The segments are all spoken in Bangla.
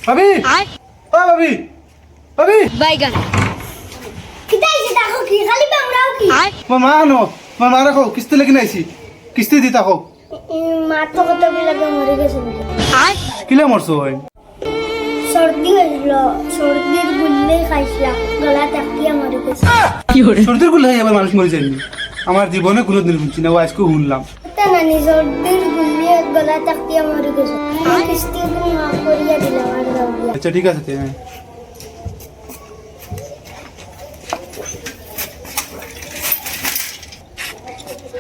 ভাবি ও ভাবি ভাবি বাইগান কিতাইছে দেখো কি খালি বাংলাও কি মামা আনো মামা রাখো কিস্তি লেগে নাইছি কিস্তি দিতা হোক মার তো কত বিলাকে মরে গেছে কিলে মরছো হয় সর্দি হয়েছিল সর্দির গুল্লে খাইছিলাম গলা তাকিয়ে মরে গেছে সর্দির গুলো এবার মানুষ মরে যায়নি আমার জীবনে কোনোদিন শুনছি না ও আজকে শুনলাম তা নানি সর্দির গুল্লে গলা তাকিয়ে মরে গেছে কিস্তি মাফ করিয়া দিলাম আর দাও আচ্ছা ঠিক আছে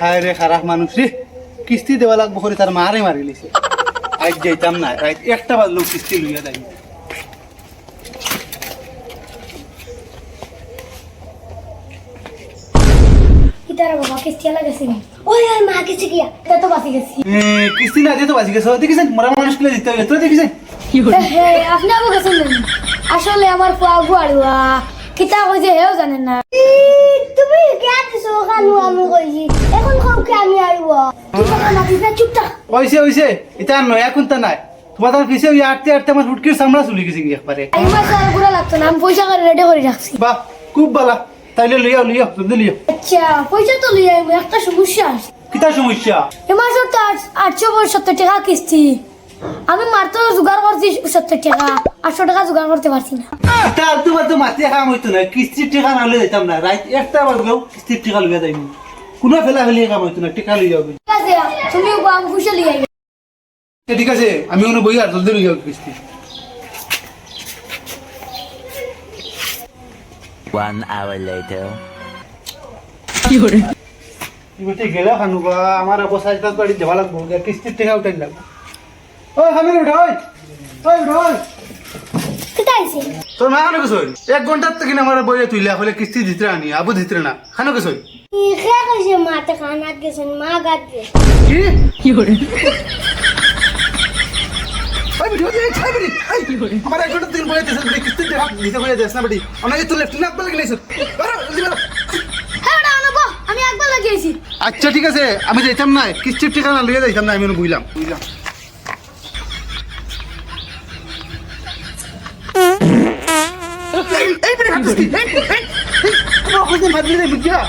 হায় রে খারাপ মানুষ রে কিস্তি দেওয়া লাগবো করে তার মারে মারি লিছে আজ যাইতাম না রাত একটা বাজলো কিস্তি লইয়া যাই কিতারা বাবা কিস্তি লাগাছে ওই ওই মা কিস্তি গিয়া তা তো বাসি গেছি কিস্তি না দিয়ে তো বাঁচি গেছে দেখেছেন মরা মানুষ কিনে দিতে হবে তোরা দেখেছেন হে আপনি আবু গেছেন আসলে আমার পাগু আড়ুয়া কিতা কইছে হেও জানেন না তুমি কে দিছো কানু আমি কইছি এখন কাউকে আমি আড়ুয়া তুই কথা না দিছ চুপটা ওইছে এটা নয় এখন তা নাই তোমার তার পিছে ওই আটতে আমার হুটকির সামলা চলে গেছে কি একবারে এই মাসে আর পুরো লাগতো না আমি পয়সা করে রেডি করে রাখছি বাহ খুব ভালো তাইলে লইয়াও জলদি লইয়াও আচ্ছা পয়সা তো লই আইবো একটা সমস্যা আছে কিতা সমস্যা এই মাসে তো 870 টাকা কিস্তি আমি মাত্র জোগাড় করছি 70 টাকা 800 টাকা জোগাড় করতে পারছি না এটা তোমার তো মাটি কাম হইতো না কিস্তির টাকা না লইয়া যাইতাম না রাত একটা বাজলেও কিস্তির টাকা লইয়া যাইব কোনো ফেলা ফেলি কাম হইতো না টাকা লইয়া যাবে ঠিক আছে তুমি আমি পয়সা লই আইবো ঠিক আছে আমি ওনে বই আর জলদি লইয়া কিস্তি 1 hour later. ইবেতে গেলা খানুবা আমার অবস্থা এটা বাড়ি দেওয়া লাগবো কিস্তির টাকা উঠাই লাগবো ওই খানুর উঠা ওই কিতা আইছে তোর মা খানো গেছই 1 ঘন্টার থেকে আমার বইয়ে তুইলা হলে কিস্তি দিতে আনি আবু দিতে না খানো গেছই কে কইছে মাতে খানাত গেছেন মা গাত গেছে কি ওই ভিডিও দে ছাই বলি আমার 1 ঘন্টা দিন বইতে কিস্তি টাকা দিতে হয়ে যাস না বডি অনেকে তুই লেফট না বলে গেছিস হ্যাঁ না আনবো আমি একবার লাগিয়েছি আচ্ছা ঠিক আছে আমি যাইতাম না কিস্তির টাকা না লইয়া যাইতাম না আমি বুঝলাম এই বড় কিস্তি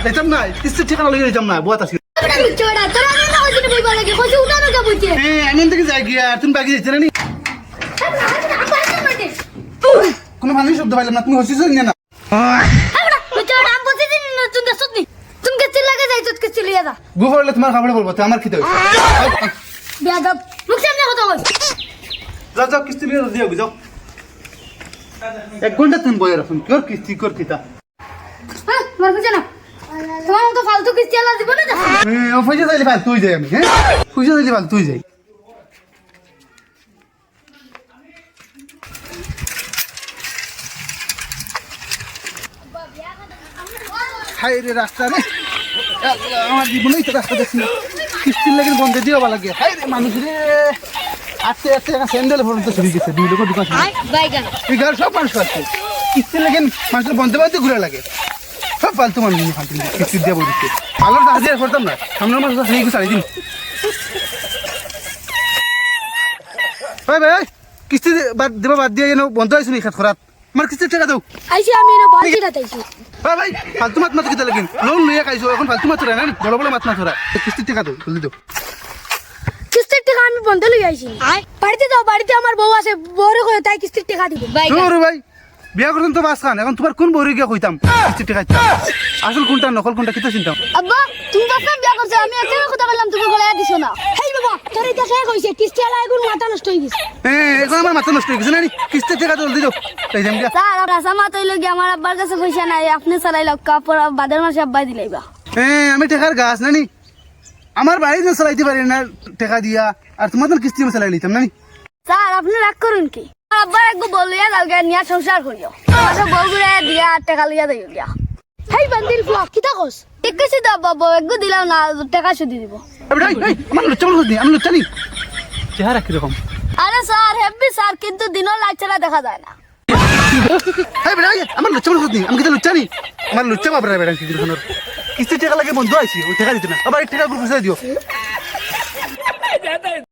যাইতাম না কিস্তির টাকা লইয়া যাইতাম না বুয়াত আছে বড় মিচড়া তোরা না ওইদিন বইবা লাগে কইছে উঠানো কে বইতে আমি থেকে যাই গিয়া তুমি বাকি যাইছ না নি কোনো মানুষ শব্দ পাইলাম না তুমি হসিস না গু পড়লে তোমার খাবারে বলবো আমার খেতে যাও কিস্তি লিয়ে দিয়ে যাও 1 ঘন্টা তুমি বইয়ে রাখুন তোর কিস্তি কর কিতা ফালতু কিস্তি আলা দিব না পয়সা চাইলে ভাল তুই যাই আমি হ্যাঁ পয়সা চাইলে ভাল তুই যাই হাই রে রাস্তা রে আমার জীবনেই তো রাস্তা দেখছি না কিস্তির লাগে বন্ধ দিয়ে হওয়া লাগে হাই রে মানুষ রে আস্তে আস্তে স্যান্ডেল পর্যন্ত চলে গেছে 2 লোক দোকান বাইগান এই গাল সব মানুষ আছে কিস্তির লাগে মানুষের বন্ধ বান্ধে ঘুরে লাগে সব ফালতু মানুষ ফালতু কিস্তি দিয়ে বলছে পার্লার দাঁড়িয়ে দিয়ে করতাম না সামনের মাস সেই সাড়ে দিন ভাই ভাই কিস্তি দেবা বাদ দিয়ে যেন বন্ধ হয়েছে নি খাত খরাত আমার কিস্তির টাকা দাও আইছি আমি না বালতি রাতাইছি ভাই ফালতু মাত মাত কিতা লাগিন লোন লইয়া খাইছো এখন ফালতু মাত ধরা না বড় বড় মাত না ধরা কিস্তির টাকা দাও জলদি দাও কিস্তির টাকা আমি বন্ধ লই আইছি বাড়িতে যাও বাড়িতে আমার বউ আছে বউরে কই তাই কিস্তির টাকা দিব তোর ভাই বিয়া করতেন তো বাস খান এখন তোমার কোন বউরে গিয়া কইতাম কিস্তির টাকা আসল কোনটা নকল কোনটা কিতা চিন্তাম আব্বা তুমি তো আপনার বিয়া করছো আমি একটা কথা বললাম তুমি গলায় দিছো না হেই বাবা তোর এটা কে কইছে কিস্তি আলা এগুন মাথা নষ্ট হই গেছে এখন আমার মাথা নষ্ট হয়ে গেছে না কিস্তির টাকা জলদি দাও তাই যাম গিয়া স্যার রাসামা তৈল কি আমার আব্বার কাছে পয়সা নাই আপনি চালাই লোক কাপড় বাদের মাসে আব্বাই দিলাইবা আমি টাকার গাছ নানি আমার বাড়ি না চালাইতে পারি না টাকা দিয়া আর তোমার তো কিস্তি চালাই লইতাম নানি স্যার আপনি রাগ করুন কি আব্বার একটু বলিয়া লালগা নিয়া সংসার করিও আমার বউ ঘুরে দিয়া টাকা লইয়া দেই গিয়া হেই বান্দির ফুয়া কিতা কস ঠিক কইছি তো বাবা একটু দিলাম না টাকা শুধি দিব আমার লুচ্চা মানুষ নেই আমি লুচ্চা নি চেহারা কিরকম আরে স্যার হেব্বি স্যার কিন্তু দিনও লাইটরা দেখা যায় না আমার লুচ্চা মানুষ নেই আমি কিন্তু লুচ্চা নি আমার লুচ্চা বাবরা বেড়া কিস্তির টাকা লাগে বন্ধ আইছি ওই টাকা দিত না আবার 1 টাকা গ্রুপ দিও है